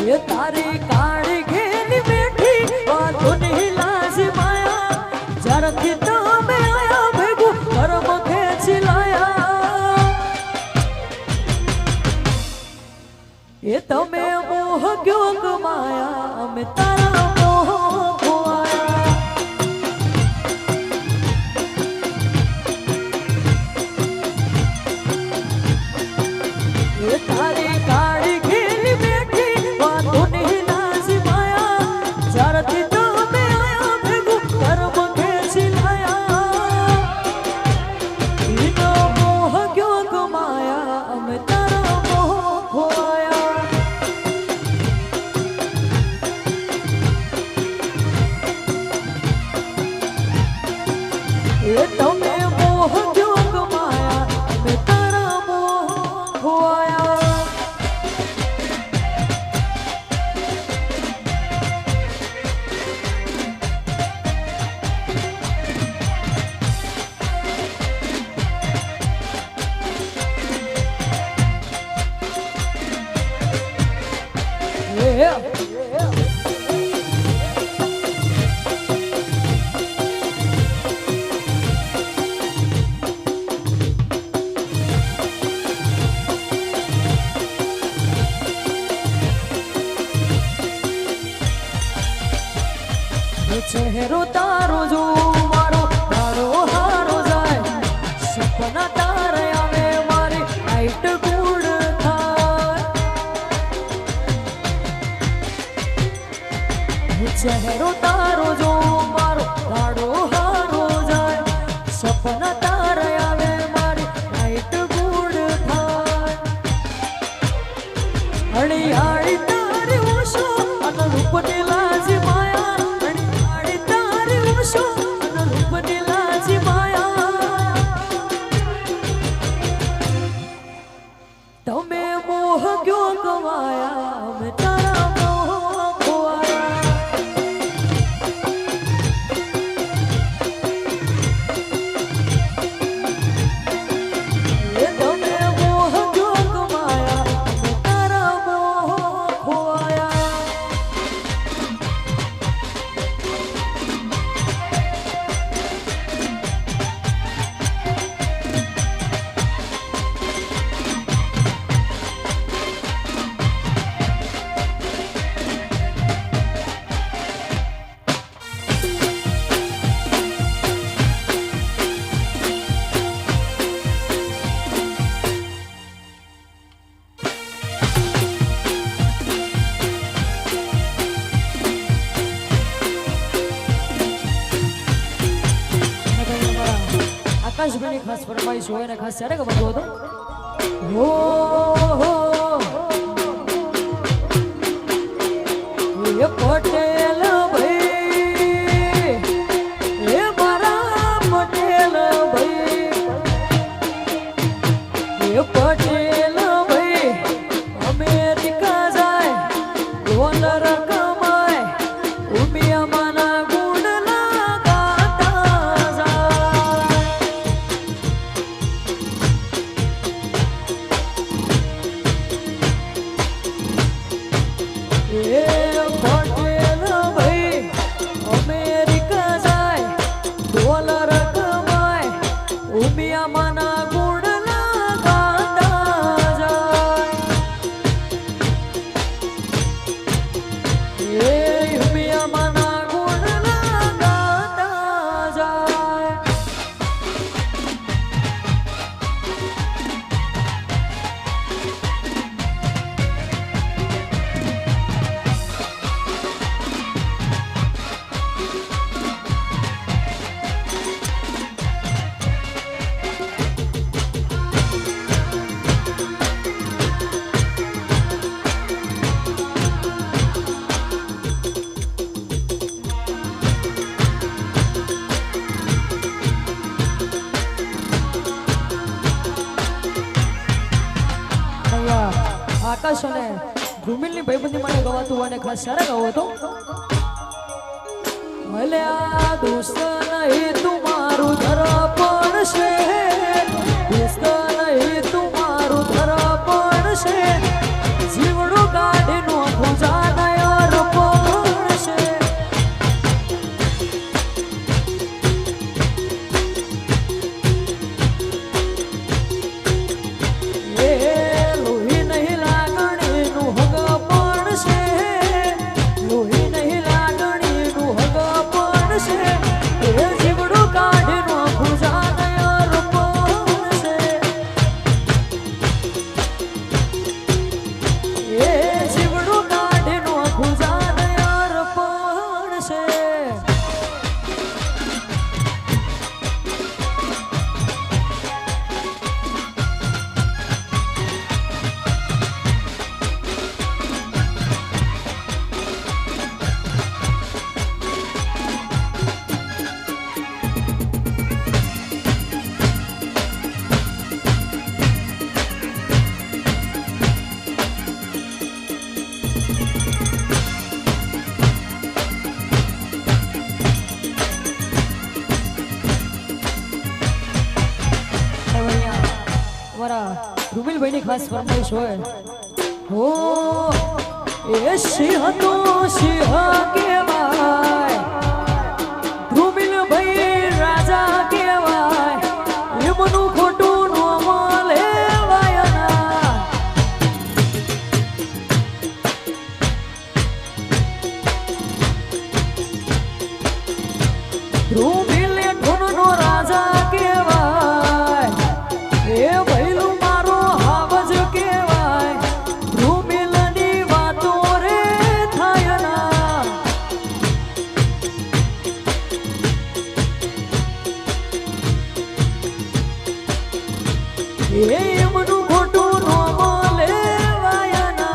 ये तारी काड़ी घेनी बैठी बातों नहीं लाजी माया जरा कितना में आया भेगू कर्म खेची लाया ये तमे मोह क्यों कमाया मैं तारा मोह खोया ये तारी काड़ी घेनी बैठी बातों नहीं लाजी माया जरा कितना में आया भेगू कर्म खेची लाया इनो मोह क्यों कमाया मैं तारा मोह खोया ये तमे मोह क्यों कमाया मैं तारा मोह खोया चेहरो तारो जो मारो तारो हारो जाए सपना तारे आवे मारी नाइट गुड थाय चेहरो तारो जो मारो तारो हारो जाए सपना तारे आवे मारी नाइट गुड थाय हड़ियाड़ी तारी ओशो अनुरूप ने लाजी माया तमे मोह क्यों कमाया मैं तारा मोह खोया ये तमे मोह क्यों कमाया मैं तारा मोह खोया આકાશભાઈની ખાસ ફરમાઈશ હોય ને ખાસ ત્યારે ખબર હતો હો એ પટેલ ભાઈ એ મારા પટેલ ભાઈ એ પટેલ ભાઈ અમેરિકા જાય ડોલર કમાય ઉમિયામાંના આકાશ અને ધ્રુમિલની ભાઈબંધી માટે ગવાતું હોય ને ખાસ સારા ગાવો હતો ભલે આ દોસ્ત નહીં તુમારું ધરપણ છે દોસ્ત નહીં તુમારું ધરપણ છે જીવડું કાઢી નો પૂજા ની ખાસ ફરમાઈશ હોય હો એ સિંહ તો સિંહ કહેવાય ધ્રુમિલ ભાઈ રાજા કહેવાય એમનું ખોટું નો લેવાય ના ધ્રુમિલ ઢોરનો રાજા કહેવાય એ ભૈલું મારો હાવજ કહેવાય ધ્રુમિલની વાતો રે થાય ના એમનું ખોટું નો લેવાય ના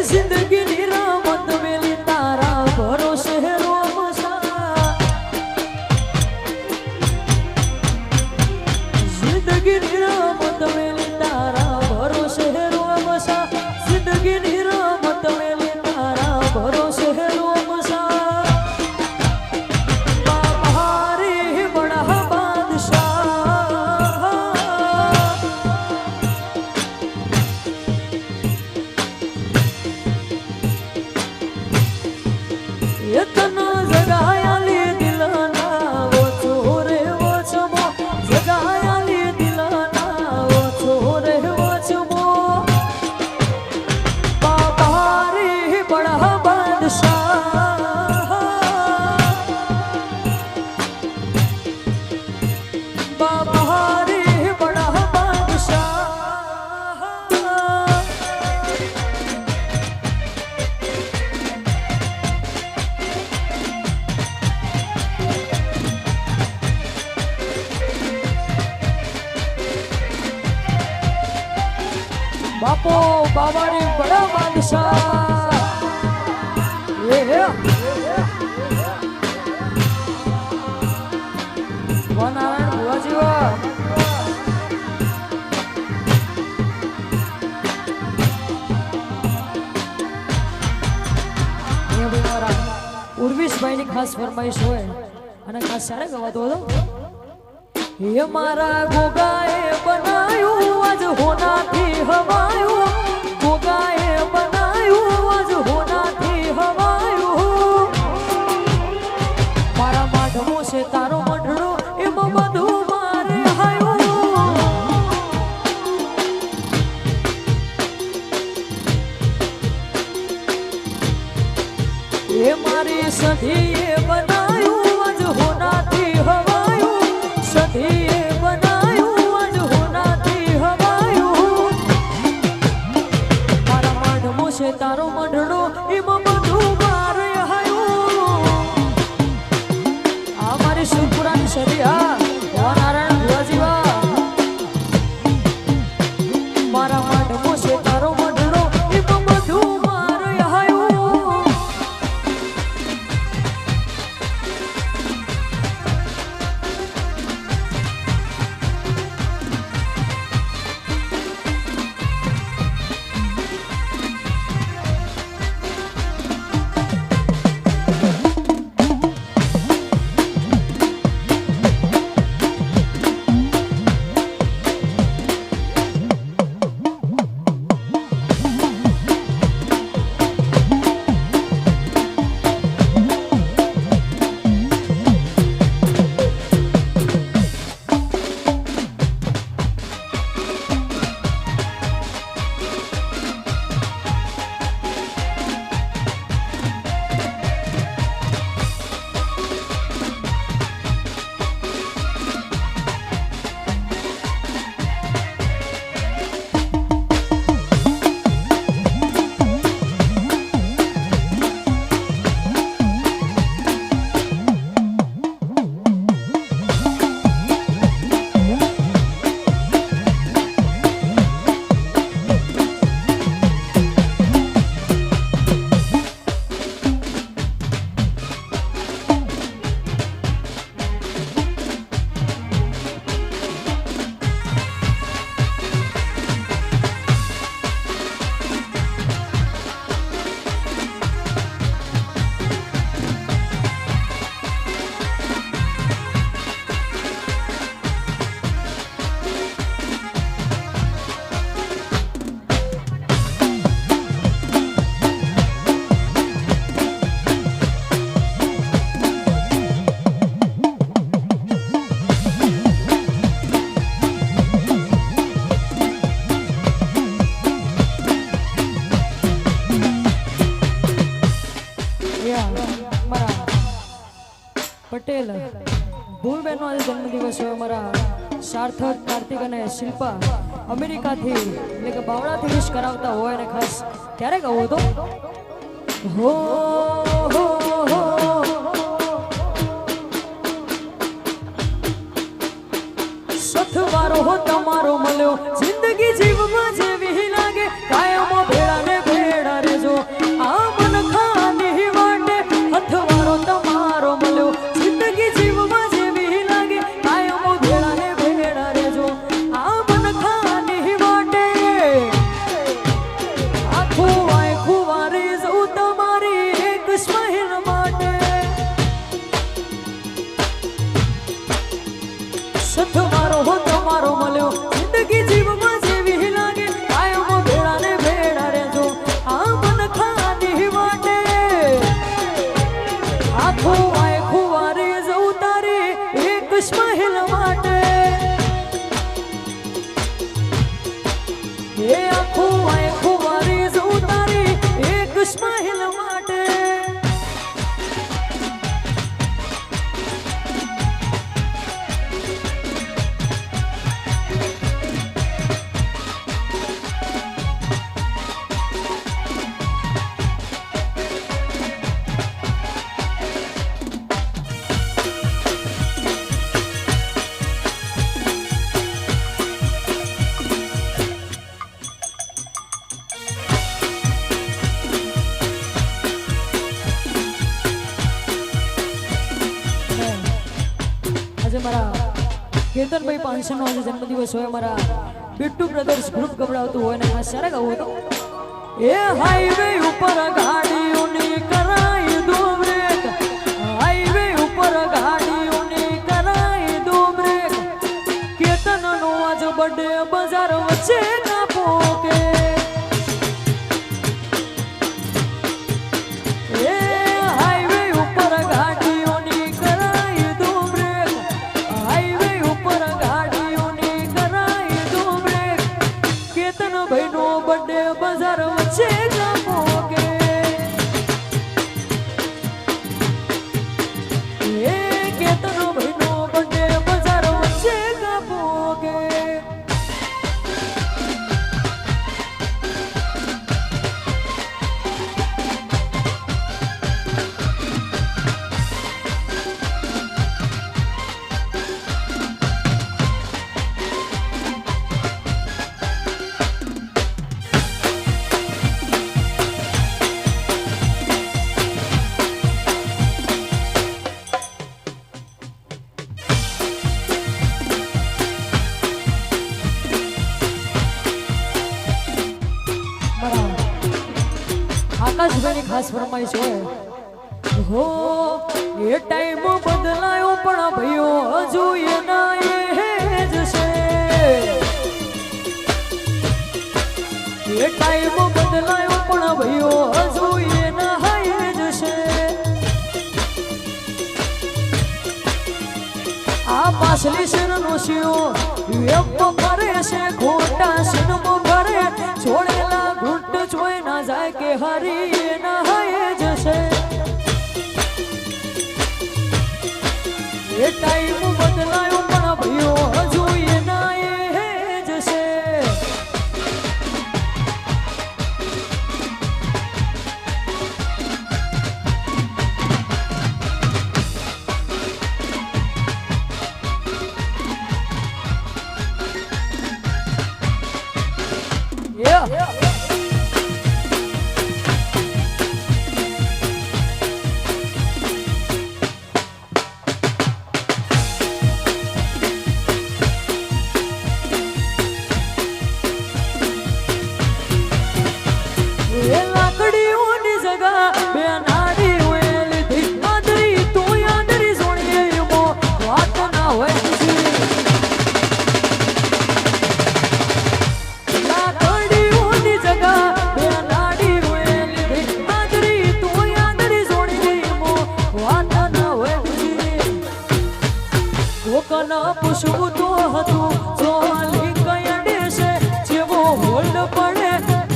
जिंदगी निरामत मेली तारा भरोसे रोमसा जिंदगी निरामत मेली तारा भरोसे रोमसा जिंदगी निरामत मेली तारा भरोसे रोमसा बाबा रे बड़ा बादशाह इतना जगाया ले दिलाना वो छोरे वो छमो जगाया ले दिलाना वो छोरे वो छमो बाबा रे बड़ा बादशाह बाबा रे बड़ा बादशाह बापो बाबारी बड़ा बादशाह ये नारायण बुआ जी ઉર્વિશભાઈ ની ખાસ ફરમાઈશ હોય અને ખાસ સારે ગવાતો હતો ये मारा गोगाए बनायू आज होना थी हवायू गोगाए बनायू आज होना थी हवायू मारा माधवो से तारो मंडळो एम બધું મારે હાયું ये मारी सधी ये बनायू आज होना थी हवायू सधी बनायू आज होना थी हवायू मारा माधवो से तारो मंडળો એમ બધું મારે હાયું આ મારી સુપુરાની સરિયા ઓ નારાયણ ભુવાજીવા મારા માધવો છે તારો મંડળો એમ બધું મારે હાયું યા મારા પટેલ ભૂલબેનનો આજે જન્મદિવસ હોય મારા સાર્થક કાર્તિક અને શિલ્પા અમેરિકાથી એટલે કે બાવળાથી વિશ કરાવતા હોય અને ખાસ ક્યારે કહું તો હો સથવારો હો તમારો મળ્યો જિંદગી જીવવા જેવી લાગે કાયમો ભેળા ને ભેળા રેજો આ મન ખાની વાટે હથવારો તમારો મળ્યો જિંદગી જીવવા જેવી લાગે કાયમો ભેળા ને ભેળા રેજો આ મન ખાની વાટે આખું વારે જઉં તમારી એક સ્માઈલ માટે સથવારો હો તમારો મળ્યો જિંદગી જીવવા જેવી લાગે કાયમો ભેળા ને ભેળા રેજો આ મન ખાની વાટે આખું વારે જઉં તારી એક સ્માઈલ માટે એ આખું વારે જઉં તારી એક સ્માઈલ માટે આજે મારા કેતનભાઈ 500 નો આજે જન્મદિવસ હોય મારા બિટ્ટુ બ્રધર્સ ગ્રુપ ગવડાવતું હોય ને ખાસ સારા ગાવું તો એ હાઈવે ઉપર ગાડીઓની કરાઈ દો બ્રેક હાઈવે ઉપર ગાડીઓની કરાઈ દો બ્રેક કેતનનો આજ બર્થડે બજાર વચ્ચે કાપો કે બજાર વચ્ચે કાપો કે એ કેતનો ભાઈનો બર્થડે બજાર વચ્ચે કાપો કે આકાશભાઈની ખાસ ફરમાઈશ હોય હો એ ટાઈમ બદલાયો પણ ભાઈઓ હજુ એના એ જ છે એ ટાઈમ બદલાયો પણ ભાઈઓ હજુ એના એ જ છે આ પાછલી શેરનો શિયો વેપ કરે છે ખોટા સિનેમો ભરે છોડેલા ઘૂંટ જોઈ ના જાય કે હરી ના હાય જશે એ ટાઈમ બદલાયો પણ ભાઈઓ હજુ એના એ જશે લાકડીઓની જગા બે નાડી હોય લીધી આદરી તું આદરી સોણીએ મો વાત ના હોય લાકડીઓની જગા બે નાડી હોય લીધી આદરી તું આદરી સોણીએ મો વાત ના હોય કોકના પૂછવું તો હતું જોલી કયા દેશે જેવો હોલ્ડ પડે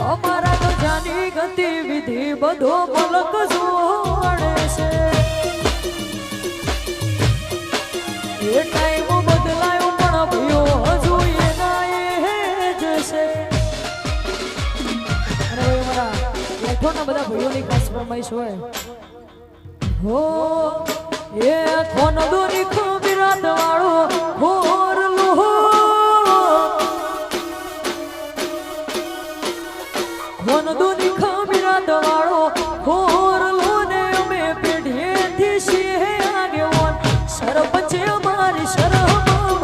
અમારા ગજાની ગતિવિધિ બધો પલક જોડે એ ટાઈમ બદલાયો પણ ભયો હજુ એના એ જશે. અને હવે મારા લેઠોના બધા ભાઈઓની ખાસ ફરમાઈશ હોય. હો એ કોનો દોરી ખબીરાત વાળો હોરલો કોનો દોરી ખબીરાત વાળો હોરલો ને અમે પેઢીએથી છીએ આગેવાન સરપંચે અમારી શરમ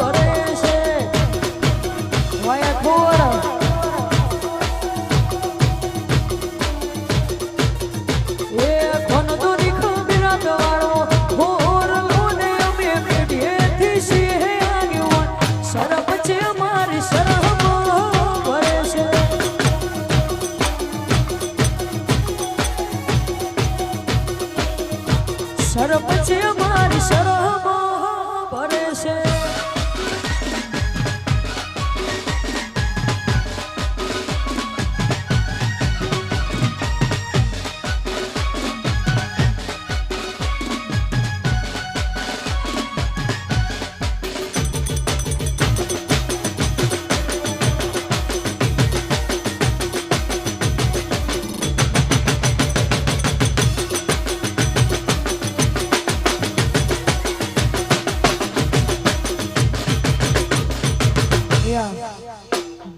ભરે છે. વાયા ખોરા એ કોનો દોરી ખબીરાત વાળો હોરલો ને અમે પેઢીએથી છીએ આગેવાન સરપંચે અમારી શરમ ભરે છે. સરપંચે અમારી શરમ ભરે છે.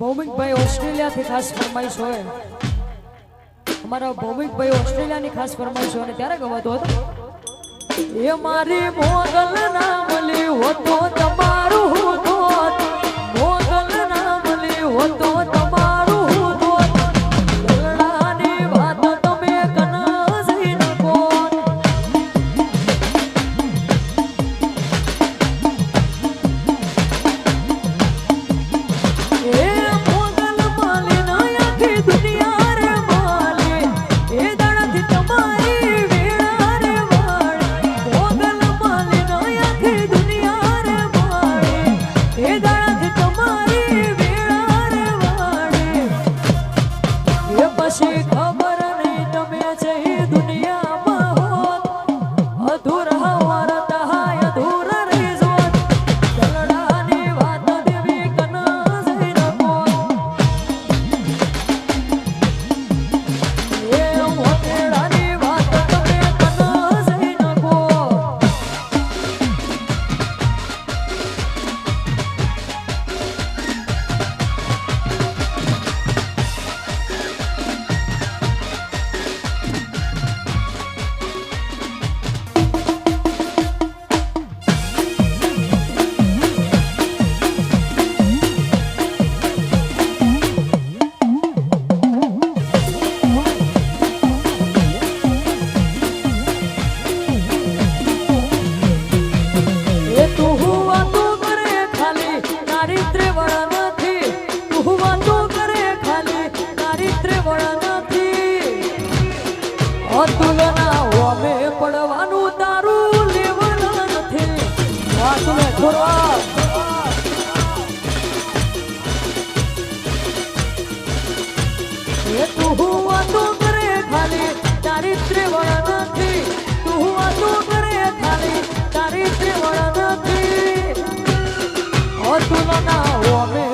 ભૌમિકભાઈ ઓસ્ટ્રેલિયાથી ખાસ ફરમાઈશ હોય. અમારા ભૌમિકભાઈ ઓસ્ટ્રેલિયાની ખાસ ફરમાઈશ હોય અને ત્યારે ગવાતો હતો. એ મારી મોગલ નામ લી હોતો તમારું દોત મોગલ નામ લી હોતો તમારું દોત લડાની વાત તમે કના જઈ નકો. એ મોગલ માલી ના આખી દુનિયા રે માલી એ દાડાથી તમારી વેળા રે વાળી મોગલ માલી ના આખી દુનિયા રે માળી એ દાડાથી તમારી વેળા રે વાળી. એ પછી ખબર નહીં તમે જઈ દુનિયામાં હોત અધૂરા વારતા હાય અધૂરા રહી જોત લડાની વાત દેવી કના જઈ નકો. એ મોટેડાની વાત તમે કના જઈ નકો. એ તું વાતો કરે ખાલી ચારિત્ર્ય વળ નથી તું વાતો કરે ખાલી ચારિત્ર્ય વળ નથી. અતુલના ઓમે પડવાનું તારું લેવલ નથી. વાતુલે ખોરવા એ તું વાતો કરે ખાલી ચારિત્ર્ય વળ નથી તું વાતો કરે ખાલી ચારિત્ર્ય વળ નથી. અતુલના ઓમે